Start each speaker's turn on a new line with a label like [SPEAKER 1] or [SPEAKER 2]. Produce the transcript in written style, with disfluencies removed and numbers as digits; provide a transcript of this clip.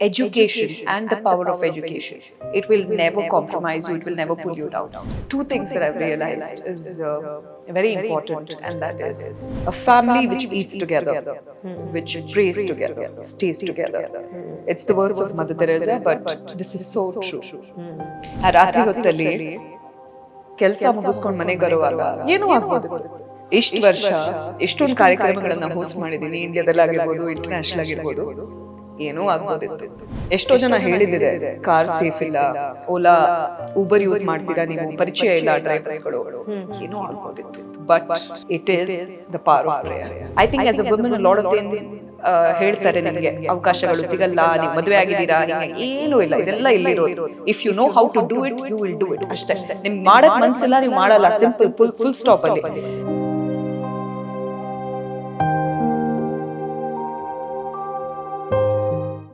[SPEAKER 1] education and the power of education. It will never compromise you, it will never pull you down. Two things that I've realized is very important, and that is a family which eats together, which prays together, stays together. It's the words of Mother Teresa, but this is so true. ಆ ರಾತ್ರಿ ಹೊತ್ತಲ್ಲಿ ಕೆಲಸ ಮುಗಿಸ್ಕೊಂಡು ಮನೆಗೆ ಬರುವಾಗ ಏನೂ ಆಗ್ಬೋದು. ಇಷ್ಟು ವರ್ಷ ಎಷ್ಟೊಂದು ಕಾರ್ಯಕ್ರಮಗಳನ್ನ ಹೋಸ್ಟ್ ಮಾಡಿದ್ದೀನಿ, ಇಂಡಿಯಾದಲ್ಲಾಗಿರ್ಬೋದು, ಇಂಟರ್ನ್ಯಾಷನಲ್ ಆಗಿರ್ಬೋದು. ಏನೂ ಆಗ್ಬೋದಿತ್ತು. ಎಷ್ಟೋ ಜನ ಹೇಳಿದಿದೆ, ಕಾರ್ ಸೇಫ್ ಇಲ್ಲ, ಓಲಾ ಊಬರ್ ಯೂಸ್ ಮಾಡ್ತೀರಾ ನೀವು, ಪರಿಚಯ ಇಲ್ಲ ಡ್ರೈವರ್ಸ್ಗಳು, ಏನೂ ಆಗ್ಬೋದಿತ್ತು. But it is the power of prayer. I think as a woman lot of thing ಹೇಳ್ತಾರೆ, ನಿಮಗೆ ಅವಕಾಶಗಳು ಸಿಗಲ್ಲ, ನೀವು ಮದುವೆ ಆಗಿದ್ದೀರಾ, ಏನೂ ಇಲ್ಲ, ಇದೆಲ್ಲ ಇಲ್ಲಿರೋದು. If you know how to do it, you will do it. ಅಷ್ಟೇ. ನಿಮ್ಗೆ ಮಾಡಕ್ ಮನ್ಸಿಲ್ಲ, ನೀವು ಮಾಡಲ್ಲ. ಸಿಂಪಲ್, ಫುಲ್ ಸ್ಟಾಪ್ ಅಲ್ಲಿ.